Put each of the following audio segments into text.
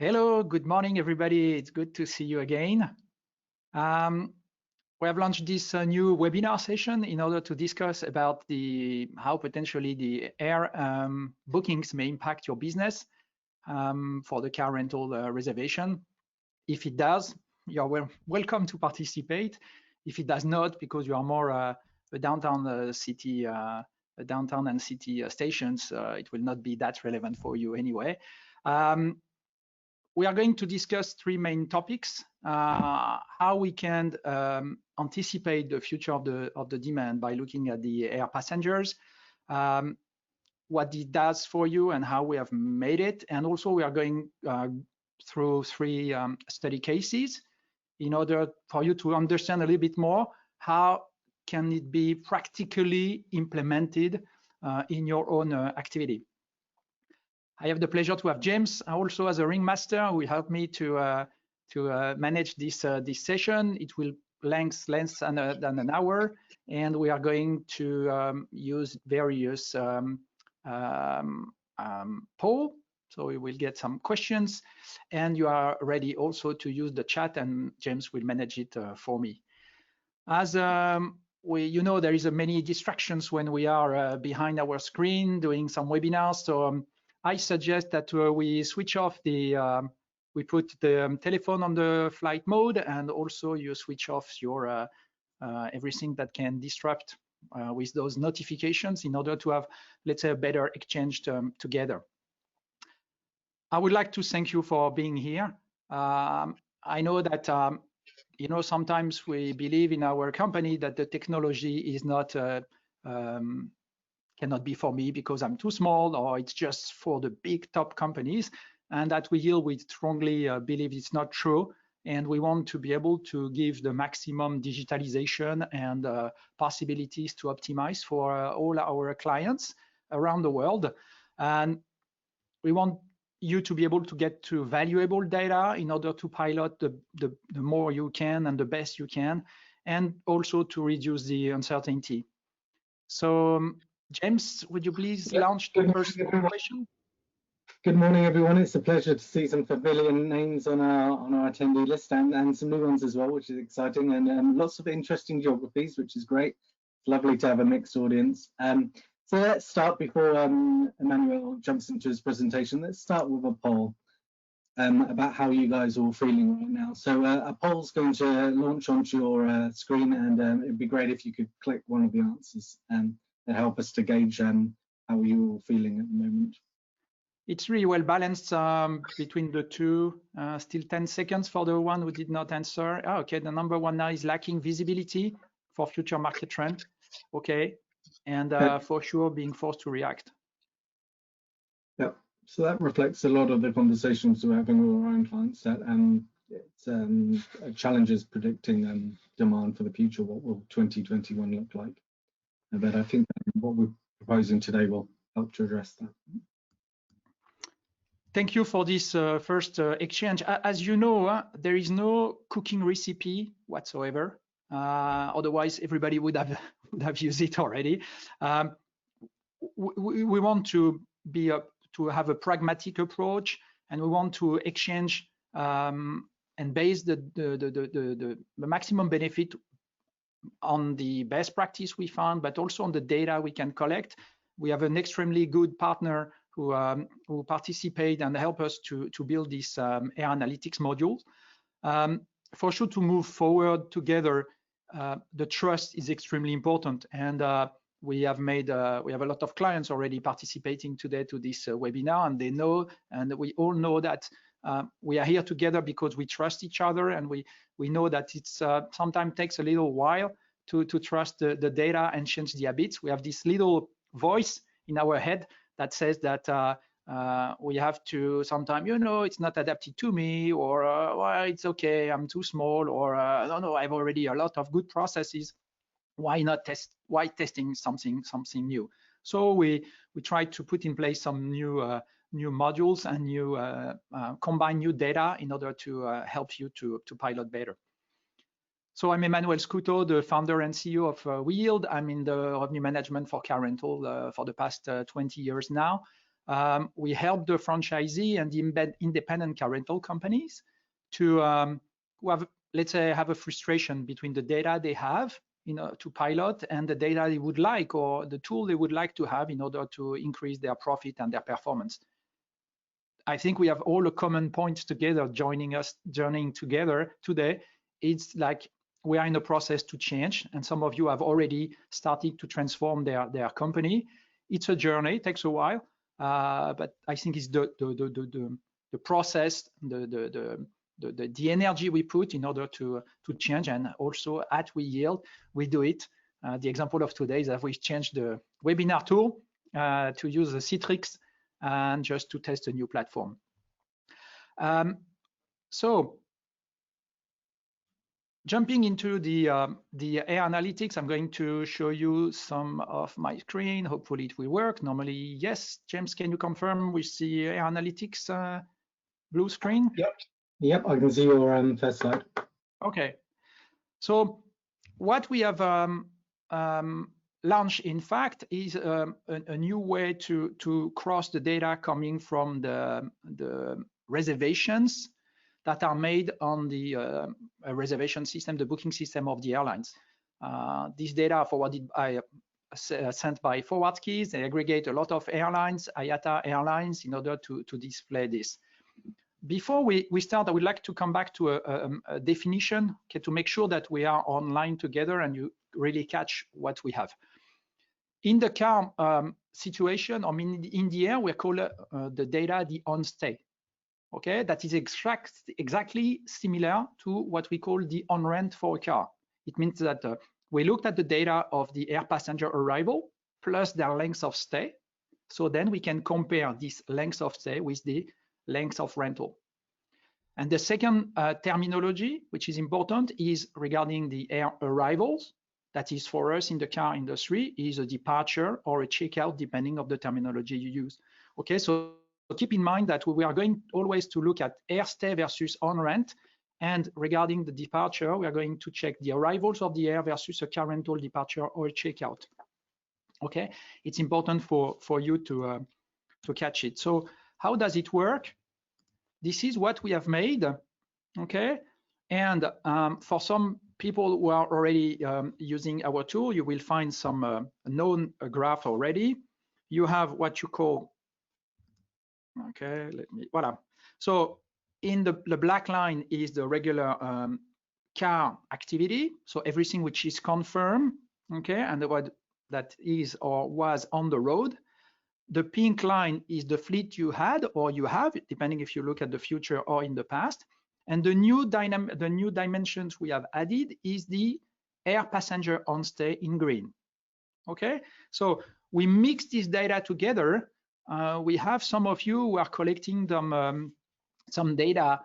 Hello, good morning, everybody. It's good to see you again. We have launched this new webinar session in order to discuss about how potentially the air bookings may impact your business for the car rental reservation. If it does, you're welcome to participate. If it does not, because you are more a downtown and city stations, it will not be that relevant for you anyway. We are going to discuss three main topics: how we can anticipate the future of the demand by looking at the air passengers, what it does for you and how we have made it, and also we are going through three study cases in order for you to understand a little bit more how can it be practically implemented in your own activity. I have the pleasure to have James also as a ringmaster who will help me to manage this session. It will length less than an hour, and we are going to use various poll. So we will get some questions, and you are ready also to use the chat, and James will manage it for me. As you know, there is many distractions when we are behind our screen doing some webinars. So I suggest that we switch off we put the telephone on the flight mode, and also you switch off your everything that can disrupt with those notifications in order to have, let's say, a better exchange together. I would like to thank you for being here. I know that you know, sometimes we believe in our company that the technology is not cannot be for me because I'm too small, or it's just for the big top companies, and that we strongly believe it's not true, and we want to be able to give the maximum digitalization and possibilities to optimize for all our clients around the world. And we want you to be able to get to valuable data in order to pilot the more you can and the best you can, and also to reduce the uncertainty. So James, would you please launch the first question? Good morning, everyone. It's a pleasure to see some familiar names on our attendee list, and some new ones as well, which is exciting, and lots of interesting geographies, which is great. It's lovely to have a mixed audience. So let's start before Emmanuel jumps into his presentation. Let's start with a poll about how you guys are all feeling right now. So a poll's going to launch onto your screen, and it'd be great if you could click one of the answers and help us to gauge how you're all feeling at the moment. It's really well balanced between the two. Still 10 seconds for the one who did not answer. Oh, okay, the number one now is lacking visibility for future market trend. Okay, and for sure being forced to react. Yeah, so that reflects a lot of the conversations we're having with our own clients, that it's challenges predicting demand for the future. What will 2021 look like? But I think what we're proposing today will help to address that. Thank you for this first exchange. As you know, there is no cooking recipe whatsoever. Otherwise, everybody would have used it already. We want to have a pragmatic approach, and we want to exchange and base the maximum benefit on the best practice we found, but also on the data we can collect. We have an extremely good partner who participate and help us to build this air analytics module. For sure, to move forward together, the trust is extremely important, and we have a lot of clients already participating today to this webinar, and they know, and we all know that we are here together because we trust each other, and we know that it's sometimes takes a little while to trust the data and change the habits. We have this little voice in our head that says that we have to sometimes, you know, it's not adapted to me, or well, it's okay, I'm too small, or no, I've already a lot of good processes. Why not test? Why testing something new? So we try to put in place some new modules and new combine new data in order to help you to pilot better. So I'm Emmanuel Scuto, the founder and CEO of WeYield. I'm in the revenue management for car rental for the past 20 years now. we help the franchisee and the independent car rental companies to who have, let's say, have a frustration between the data they have, to pilot and the data they would like, or the tool they would like to have in order to increase their profit and their performance. I think we have all a common point together, journeying together today. It's like we are in a process to change, and some of you have already started to transform their company. It's a journey, it takes a while, but I think it's the process, the energy we put in order to change. And also at WeYield, we do it. The example of today is that we changed the webinar tool to use the Citrix and just to test a new platform. So jumping into the air analytics, I'm going to show you some of my screen. Hopefully it will work. Normally, yes. James, can you confirm we see air analytics blue screen? Yep, I can see your first slide. Okay. So what we have launched, in fact, is a new way to cross the data coming from the reservations that are made on the reservation system, the booking system of the airlines. These data are forwarded by sent by forward keys. They aggregate a lot of airlines, IATA airlines, in order to display this. Before we start, I would like to come back to a definition, okay, to make sure that we are online together and you really catch what we have. In the car situation, I mean, in the air, we call the data the on-stay. Okay, that is exactly similar to what we call the on-rent for a car. It means that we looked at the data of the air passenger arrival plus their length of stay. So then we can compare this length of stay with the length of rental. And the second terminology, which is important, is regarding the air arrivals. That is, for us in the car industry, is a departure or a checkout, depending on the terminology you use. Okay, so keep in mind that we are going always to look at air stay versus on rent. And regarding the departure, we are going to check the arrivals of the air versus a car rental departure or a checkout. Okay, it's important for you to catch it. So how does it work? This is what we have made. Okay, and for some people who are already using our tool, you will find some known graph already. You have what you call, okay, voila. So in the black line is the regular car activity. So everything which is confirmed, okay, and what that is or was on the road. The pink line is the fleet you had or you have, depending if you look at the future or in the past. And the new dimensions we have added is the air passenger on stay in green. Okay, so we mix this data together. We have some of you who are collecting them, some data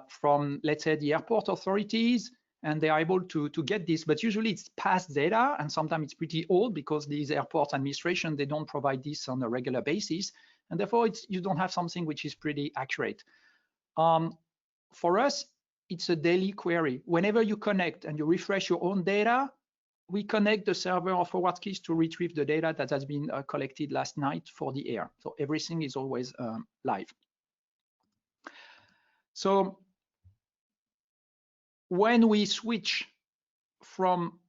from, let's say, the airport authorities, and they are able to get this, but usually it's past data, and sometimes it's pretty old because these airport administration, they don't provide this on a regular basis, and therefore you don't have something which is pretty accurate. For us, it's a daily query. Whenever you connect and you refresh your own data, we connect the server or forward keys to retrieve the data that has been collected last night for the air. So everything is always live. So when we switch from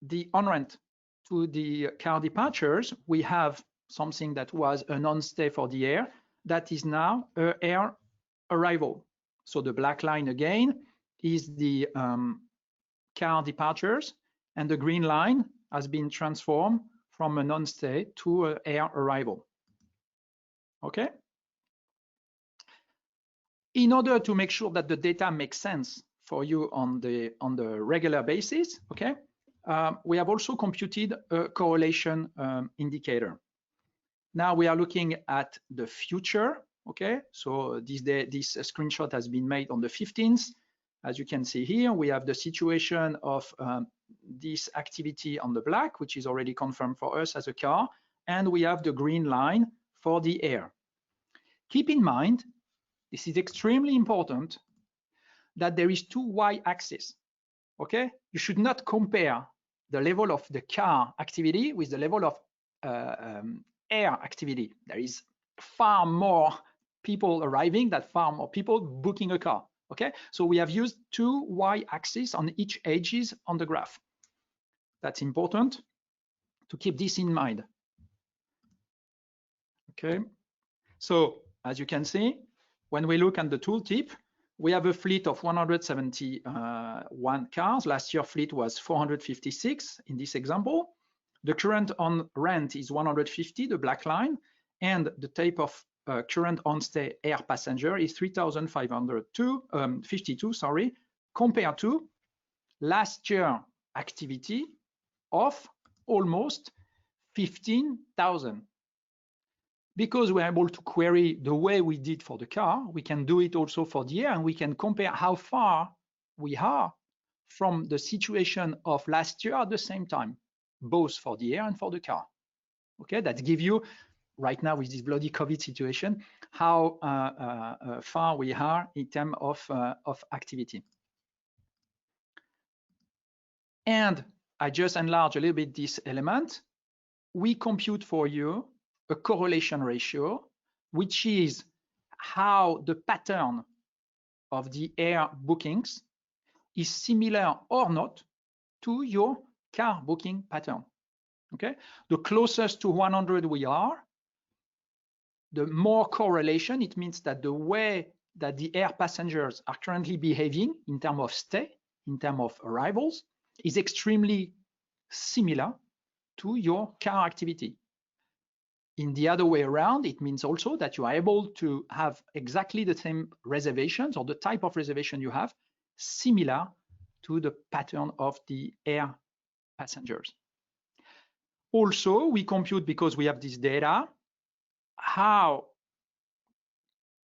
the on-rent to the car departures, we have something that was an on-stay for the air that is now air arrival. So the black line again is the car departures, and the green line has been transformed from a non-stay to an air arrival. Okay. In order to make sure that the data makes sense for you on the regular basis, okay, we have also computed a correlation indicator. Now we are looking at the future. Okay, so this screenshot has been made on the 15th. As you can see here, we have the situation of this activity on the black, which is already confirmed for us as a car, and we have the green line for the air. Keep in mind, this is extremely important, that there is two y-axis. Okay, you should not compare the level of the car activity with the level of air activity. There is far more people arriving than far more people booking a car. Okay, so we have used two y-axes on each edges on the graph. That's important to keep this in mind. Okay, so as you can see, when we look at the tooltip, we have a fleet of 171 cars. Last year fleet was 456 in this example. The current on rent is 150, the black line, and the type of current on stay air passenger is 3,552, sorry, compared to last year activity of almost 15,000. Because we're able to query the way we did for the car, we can do it also for the air, and we can compare how far we are from the situation of last year at the same time, both for the air and for the car. Okay, that gives you, right now with this bloody COVID situation, how far we are in terms of activity. And I just enlarge a little bit this element. We compute for you a correlation ratio, which is how the pattern of the air bookings is similar or not to your car booking pattern. Okay, the closest to 100 we are, the more correlation. It means that the way that the air passengers are currently behaving in terms of stay, in terms of arrivals, is extremely similar to your car activity. In the other way around, it means also that you are able to have exactly the same reservations, or the type of reservation you have similar to the pattern of the air passengers. Also, we compute, because we have this data,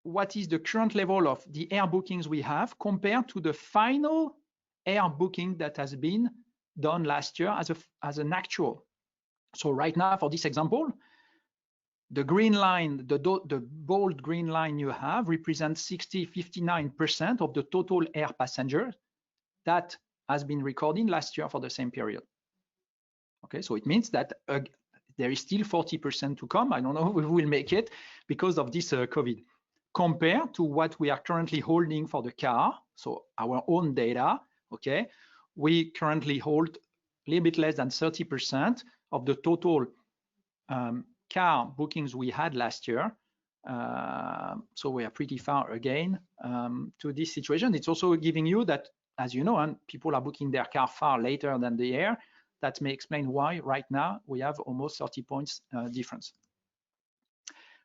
what is the current level of the air bookings we have compared to the final air booking that has been done last year as an actual. So right now, for this example, the green line, the bold green line you have represents 59% of the total air passengers that has been recorded last year for the same period. Okay, so it means that there is still 40% to come. I don't know if we will make it because of this COVID. Compared to what we are currently holding for the car, so our own data, okay, we currently hold a little bit less than 30% of the total car bookings we had last year. So we are pretty far again to this situation. It's also giving you that, as you know, and people are booking their car far later than the air. That may explain why right now we have almost 30 points difference.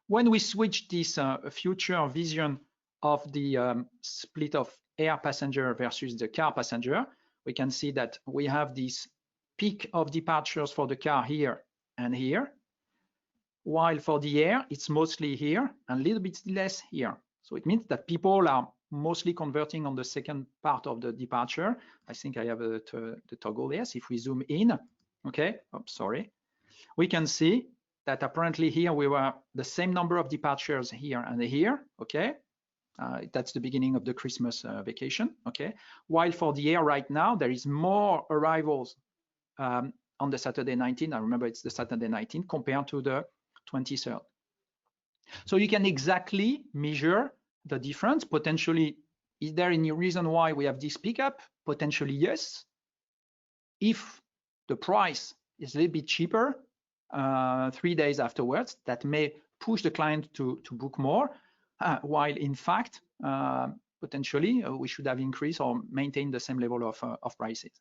When we switch this future vision of the split of air passenger versus the car passenger, we can see that we have this peak of departures for the car here and here, while for the air, it's mostly here and a little bit less here. So it means that people are mostly converting on the second part of the departure. I think I have the toggle, yes. If we zoom in, okay, oops, sorry, we can see that apparently here we were the same number of departures here and here, okay. That's the beginning of the Christmas vacation, okay. While for the air right now, there is more arrivals on the Saturday 19th. I remember it's the Saturday 19th compared to the 23rd. So you can exactly measure the difference. Potentially, is there any reason why we have this pickup? Potentially, yes. If the price is a little bit cheaper 3 days afterwards, that may push the client to book more, while in fact, potentially, we should have increased or maintained the same level of prices.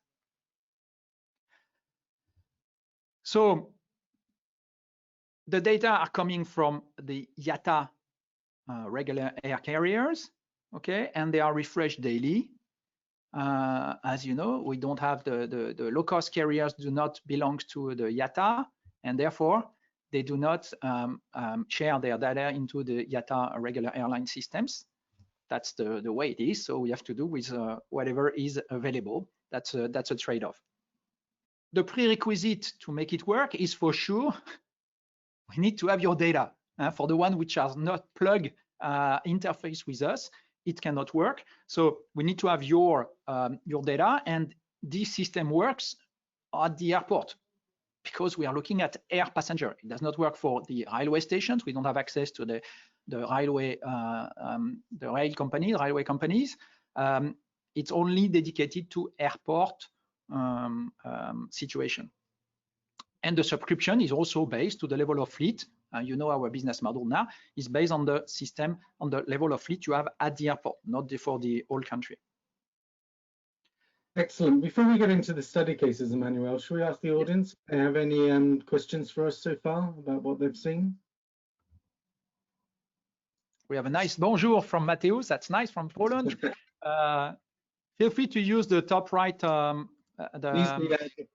So the data are coming from the IATA regular air carriers, okay, and they are refreshed daily. As you know, we don't have the low-cost carriers do not belong to the IATA, and therefore they do not share their data into the IATA regular airline systems. That's the way it is. So we have to do with whatever is available. That's a trade-off. The prerequisite to make it work is for sure we need to have your data. For the one which has not plug interface with us, it cannot work. So we need to have your data, and this system works at the airport. because we are looking at air passenger. It does not work for the railway stations. We don't have access to the railway companies. It's only dedicated to airport situation. And the subscription is also based to the level of fleet. You know, our business model now is based on the system, on the level of fleet you have at the airport, not for the whole country. Excellent. Before we get into the study cases, Emmanuel, should we ask the audience if they have any questions for us so far about what they've seen? We have a nice bonjour from Mateusz. That's nice, from Poland. Feel free to use the top right. The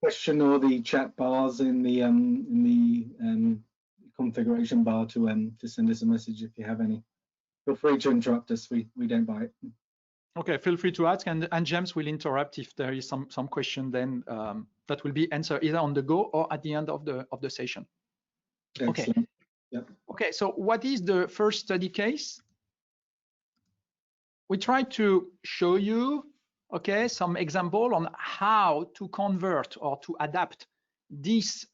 question or the chat bars in the configuration bar to send us a message if you have any. Feel free to interrupt us. We don't bite. Okay, feel free to ask, and James will interrupt if there is some question. Then that will be answered either on the go or at the end of the session. Excellent. Okay. Yep. Okay. So what is the first study case? We try to show you, okay, some example on how to convert or to adapt this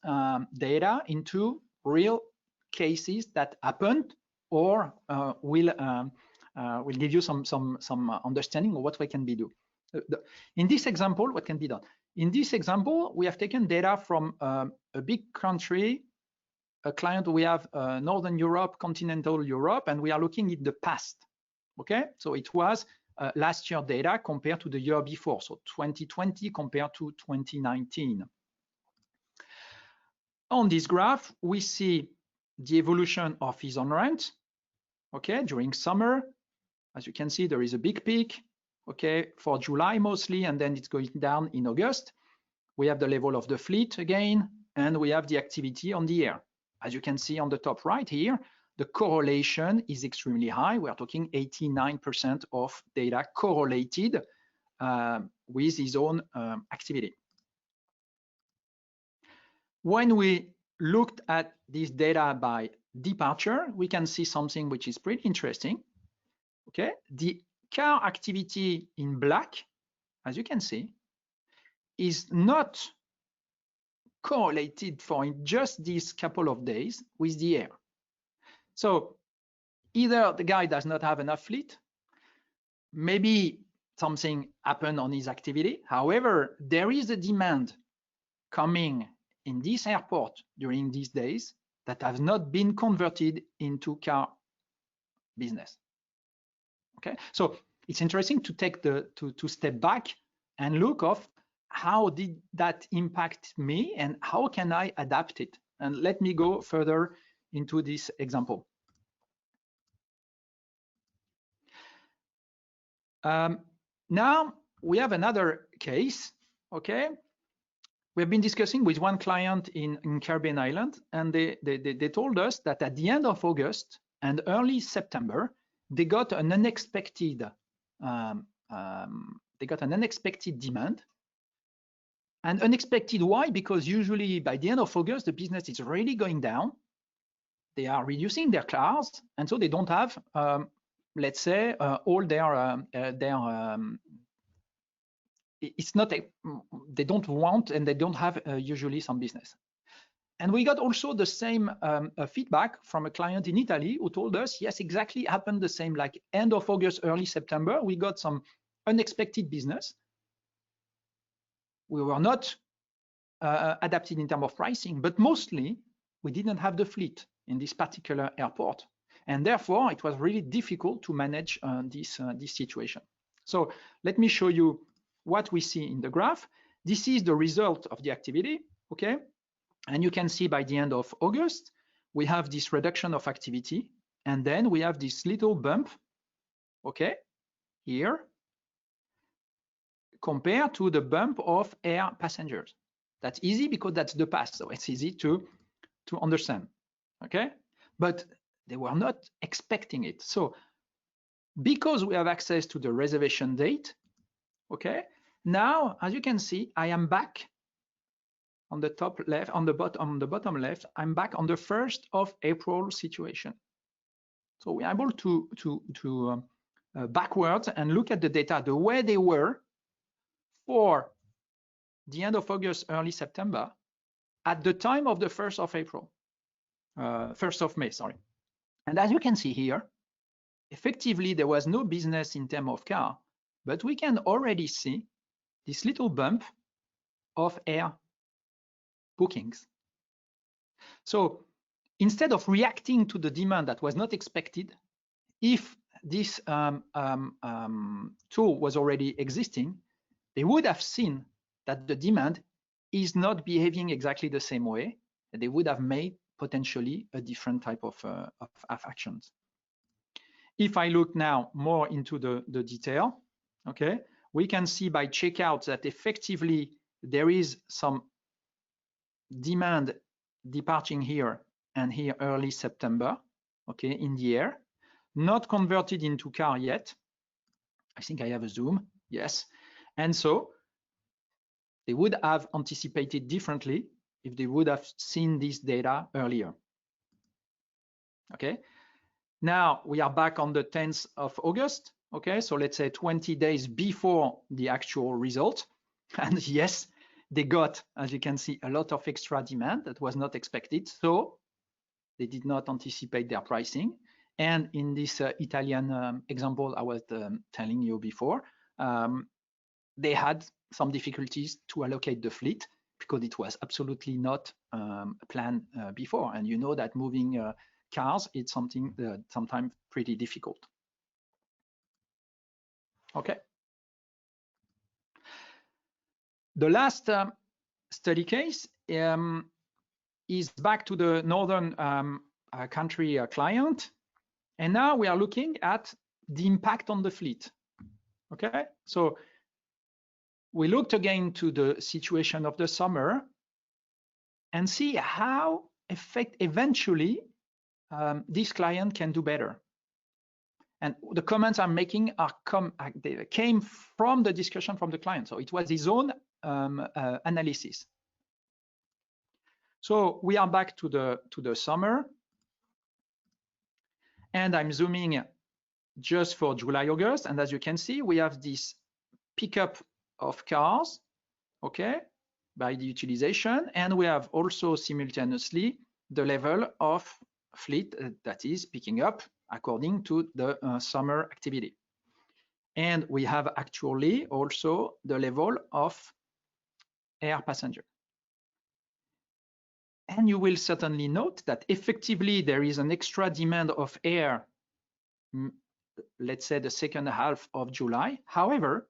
data into real cases that happened or will give you some understanding of what we can be do. In this example, what can be done? In this example, we have taken data from a big country, a client we have Northern Europe, continental Europe, and we are looking at the past. Okay, so it was last year data compared to the year before, so 2020 compared to 2019. On this graph, we see the evolution of his own rent, okay, during summer. As you can see, there is a big peak, okay, for July mostly, and then it's going down in August. We have the level of the fleet again, and we have the activity on the air. As you can see on the top right here, the correlation is extremely high. We are talking 89% of data correlated with his own activity. When we looked at this data by departure, we can see something which is pretty interesting. Okay, the car activity in black, as you can see, is not correlated for just these couple of days with the air. So either the guy does not have enough fleet, maybe something happened on his activity. However, there is a demand coming in this airport during these days that has not been converted into car business. Okay, so it's interesting to take to step back and look of how did that impact me and how can I adapt it. And let me go further into this example. Now we have another case. Okay, we have been discussing with one client in Caribbean island, and they told us that at the end of August and early September, they got an unexpected demand. And unexpected, why? Because usually by the end of August, the business is really going down. They are reducing their cars, and so they don't have, let's say, all their it's not they don't want and they don't have usually some business. And we got also the same feedback from a client in Italy who told us, yes, exactly happened the same, like end of August, early September, we got some unexpected business. We were not adapted in terms of pricing, but mostly we didn't have the fleet in this particular airport. And therefore, it was really difficult to manage this situation. So let me show you what we see in the graph. This is the result of the activity, okay? And you can see by the end of August, we have this reduction of activity, and then we have this little bump, okay, here, compared to the bump of air passengers. That's easy because that's the past, so it's easy to understand, okay? But they were not expecting it. So because we have access to the reservation date, okay, now, as you can see, I am back on the top left, on the bottom left, I'm back on the 1st of April situation. So we're able to backwards and look at the data the way they were for the end of August, early September, at the time of the 1st of April, 1st of May, sorry. And as you can see here, effectively, there was no business in terms of car, but we can already see this little bump of air bookings. So instead of reacting to the demand that was not expected, if this tool was already existing, they would have seen that the demand is not behaving exactly the same way, and they would have made potentially a different type of actions. If I look now more into the detail, okay, we can see by checkout that effectively there is some demand departing here and here early September, okay, in the air, not converted into car yet. I think I have a zoom, yes. And so they would have anticipated differently if they would have seen this data earlier. Okay, now we are back on the 10th of August. Okay, so let's say 20 days before the actual result. And yes, they got, as you can see, a lot of extra demand that was not expected. So they did not anticipate their pricing. And in this Italian example I was telling you before, they had some difficulties to allocate the fleet because it was absolutely not planned before. And you know that moving cars, it's something sometimes pretty difficult. Okay. The last study case is back to the northern country client. And now we are looking at the impact on the fleet. Okay, so we looked again to the situation of the summer and see how eventually this client can do better. And the comments I'm making they came from the discussion from the client. So it was his own analysis. So we are back to the summer. And I'm zooming just for July, August. And as you can see, we have this pickup of cars, okay, by the utilization. And we have also simultaneously the level of fleet that is picking up according to the summer activity. And we have actually also the level of air passenger. And you will certainly note that effectively there is an extra demand of air, let's say the second half of July. However,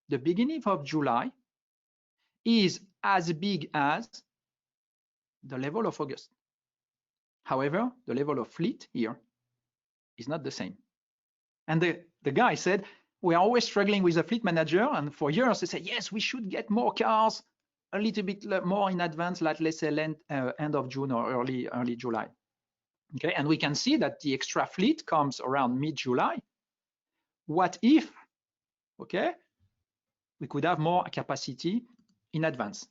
the beginning of July is as big as the level of August. However, the level of fleet here is not the same. And the guy said, we are always struggling with a fleet manager. And for years they say, yes, we should get more cars a little bit more in advance, like let's say end of June or early July. Okay, and we can see that the extra fleet comes around mid-July. What if, okay, we could have more capacity in advance?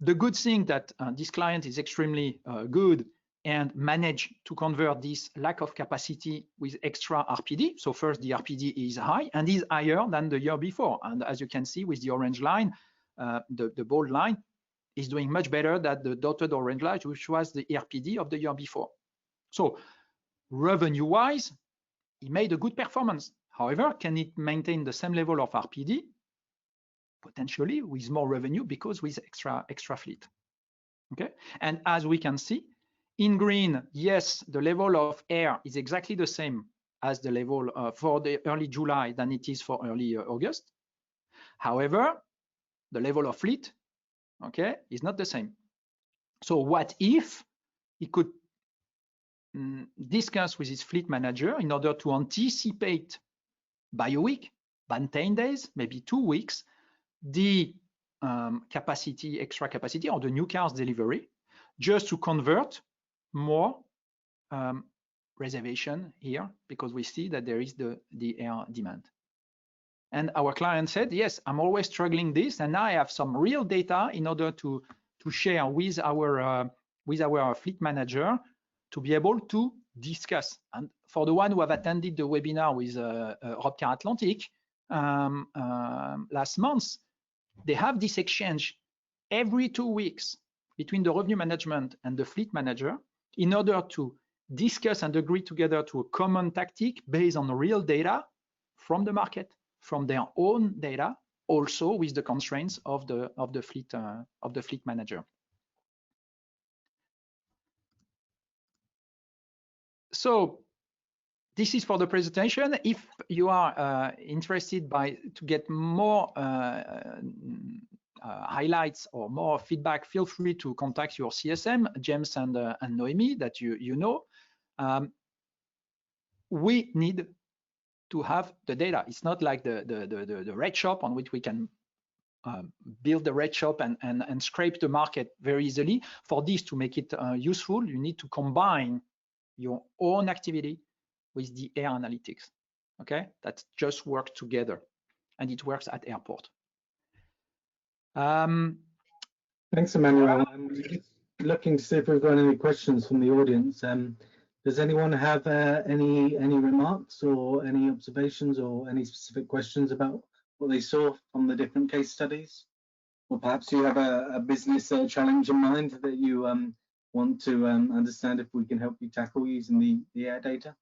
The good thing that this client is extremely good and managed to convert this lack of capacity with extra RPD. So first, the RPD is high and is higher than the year before. And as you can see with the orange line, the bold line is doing much better than the dotted orange line, which was the RPD of the year before. So revenue-wise, it made a good performance. However, can it maintain the same level of RPD? Potentially with more revenue because with extra fleet. Okay, and as we can see, in green, yes, the level of air is exactly the same as the level for the early July than it is for early August. However, the level of fleet, okay, is not the same. So what if he could discuss with his fleet manager in order to anticipate by a week, by 10 days, maybe 2 weeks, the capacity, extra capacity, or the new cars delivery, just to convert more reservation here, because we see that there is the air demand. And our client said, yes, I'm always struggling this, and now I have some real data in order to share with our fleet manager to be able to discuss. And for the one who have attended the webinar with Robcar Atlantic last month, they have this exchange every 2 weeks between the revenue management and the fleet manager in order to discuss and agree together to a common tactic based on real data from the market, from their own data, also with the constraints of the fleet manager. So this is for the presentation. If you are interested to get more highlights or more feedback, feel free to contact your CSM, James and Noemi, that you know. We need to have the data. It's not like the red shop on which we can build the red shop and scrape the market very easily. For this to make it useful, you need to combine your own activity with the air analytics. Okay, that just work together, and it works at airport. Thanks, Emmanuel. I'm looking to see if we've got any questions from the audience. Does anyone have any remarks or any observations or any specific questions about what they saw from the different case studies? Or perhaps you have a business challenge in mind that you want to understand if we can help you tackle using the air data?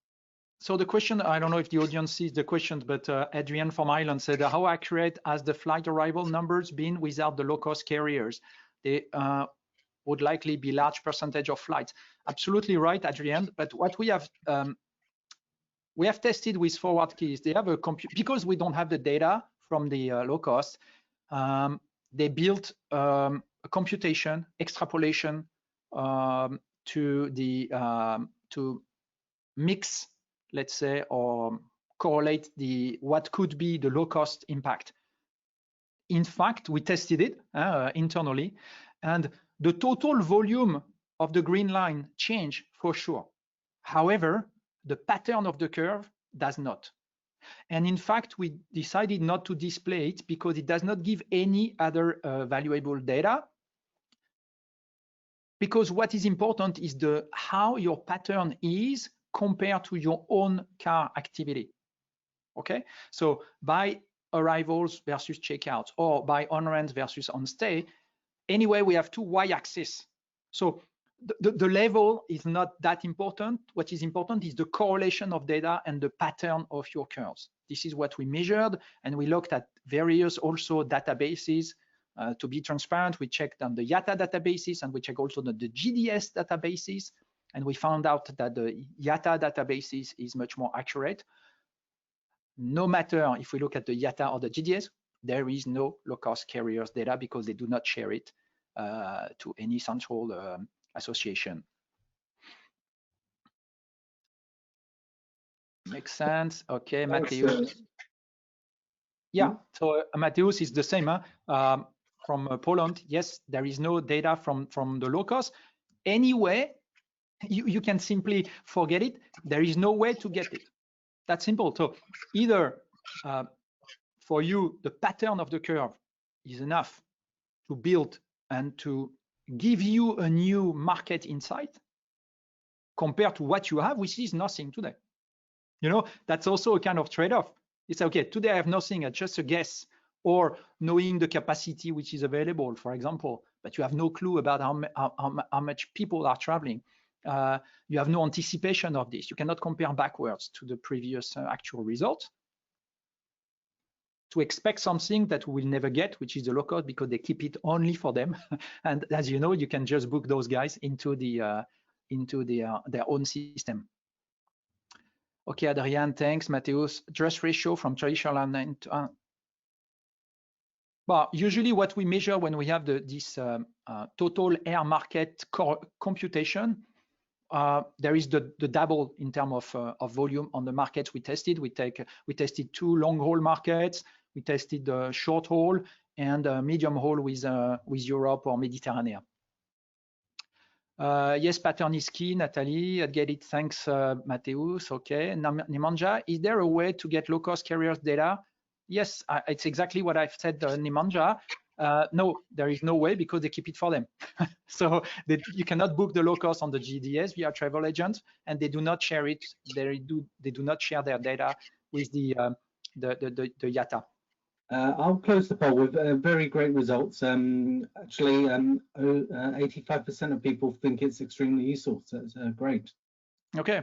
So the question, I don't know if the audience sees the question, but Adrian from Ireland said, how accurate has the flight arrival numbers been without the low-cost carriers? They would likely be large percentage of flights. Absolutely right, Adrian. But what we have tested with forward keys, they have a because we don't have the data from the low cost, they built a computation, extrapolation to mix, let's say, or correlate what could be the low cost impact. In fact, we tested it internally, and the total volume of the green line changed for sure. However, the pattern of the curve does not. And in fact, we decided not to display it because it does not give any other valuable data. Because what is important is how your pattern is compared to your own car activity. Okay, so by arrivals versus checkouts, or by on-rent versus on-stay, anyway, we have two y-axes. So the level is not that important. What is important is the correlation of data and the pattern of your curves. This is what we measured, and we looked at various also databases. To be transparent, we checked on the IATA databases, and we checked also the GDS databases, and we found out that the IATA databases is much more accurate. No matter if we look at the IATA or the GDS, there is no low-cost carriers data because they do not share it to any central association. Makes sense. Okay, Mateusz. Yeah, so Mateusz is the same from Poland. Yes, there is no data from the low cost. Anyway, you can simply forget it. There is no way to get it. That's simple. So either for you, the pattern of the curve is enough to build and to give you a new market insight compared to what you have, which is nothing today. You know, that's also a kind of trade-off. It's okay, today I have nothing, it's just a guess, or knowing the capacity which is available, for example, but you have no clue about how much people are traveling. You have no anticipation of this. You cannot compare backwards to the previous actual result. To expect something that we will never get, which is the low cost, because they keep it only for them. And as you know, you can just book those guys into their own system. Okay, Adrian, thanks. Mateusz, dress ratio from traditional airline to well, usually what we measure when we have this total air market computation, there is the double in terms of volume on the markets we tested. We tested 2 long haul markets. We tested the short haul and medium haul with Europe or Mediterranean. Yes, pattern is key, Natalie. I get it. Thanks, Mateusz. Okay, Nemanja, is there a way to get low-cost carriers data? Yes, it's exactly what I've said, Nemanja. No, there is no way because they keep it for them. So you cannot book the low cost on the GDS via travel agents, and they do not share it. They do not share their data with the IATA. I'll close the poll with very great results. Actually, 85% of people think it's extremely useful, so it's great. Okay.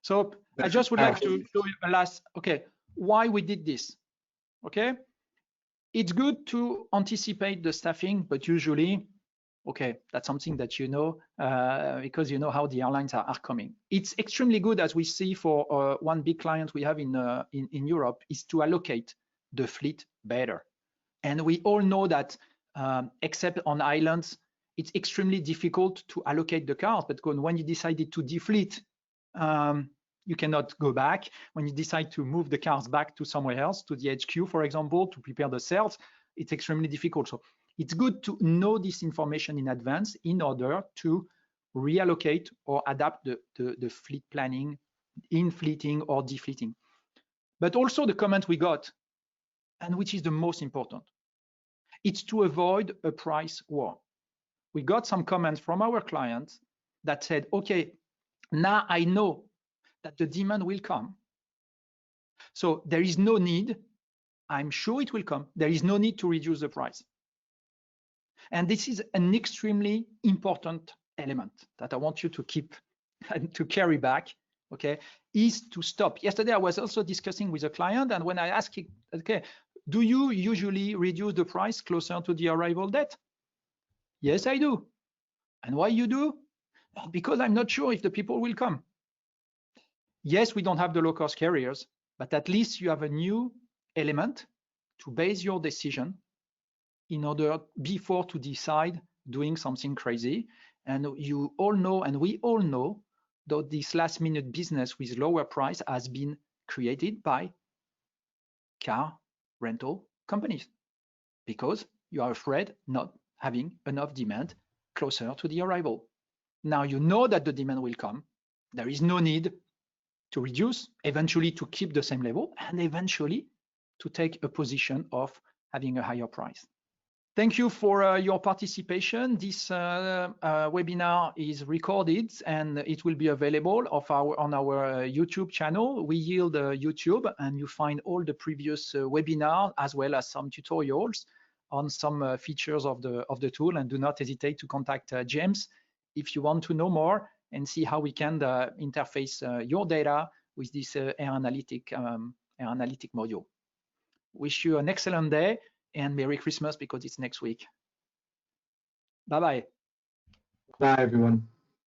So I just would like to show you a last, okay, why we did this. Okay. It's good to anticipate the staffing, but usually, okay, that's something that you know because you know how the airlines are coming. It's extremely good, as we see for one big client we have in Europe, is to allocate the fleet better. And we all know that except on islands, it's extremely difficult to allocate the cars, but when you decided to defleet, you cannot go back. When you decide to move the cars back to somewhere else, to the HQ, for example, to prepare the sales, it's extremely difficult. So it's good to know this information in advance in order to reallocate or adapt the fleet planning in fleeting or defleeting. But also the comment we got, and which is the most important, it's to avoid a price war. We got some comments from our clients that said, okay, now I know that the demand will come. So there is no need, I'm sure it will come, there is no need to reduce the price. And this is an extremely important element that I want you to keep and to carry back, okay, is to stop. Yesterday, I was also discussing with a client, and when I asked him, okay, do you usually reduce the price closer to the arrival date? Yes, I do. And why you do? Because I'm not sure if the people will come. Yes, we don't have the low-cost carriers, but at least you have a new element to base your decision in order before to decide doing something crazy. And you all know, and we all know, that this last-minute business with lower price has been created by car rental companies because you are afraid not having enough demand closer to the arrival. Now you know that the demand will come. There is no need to reduce, eventually to keep the same level, and eventually to take a position of having a higher price. Thank you for your participation. This webinar is recorded and it will be available on our YouTube channel, WeYield YouTube, and you find all the previous webinars as well as some tutorials on some features of the tool. And do not hesitate to contact James if you want to know more and see how we can interface your data with this air analytic module. Wish you an excellent day and Merry Christmas because it's next week. Bye-bye. Bye, everyone.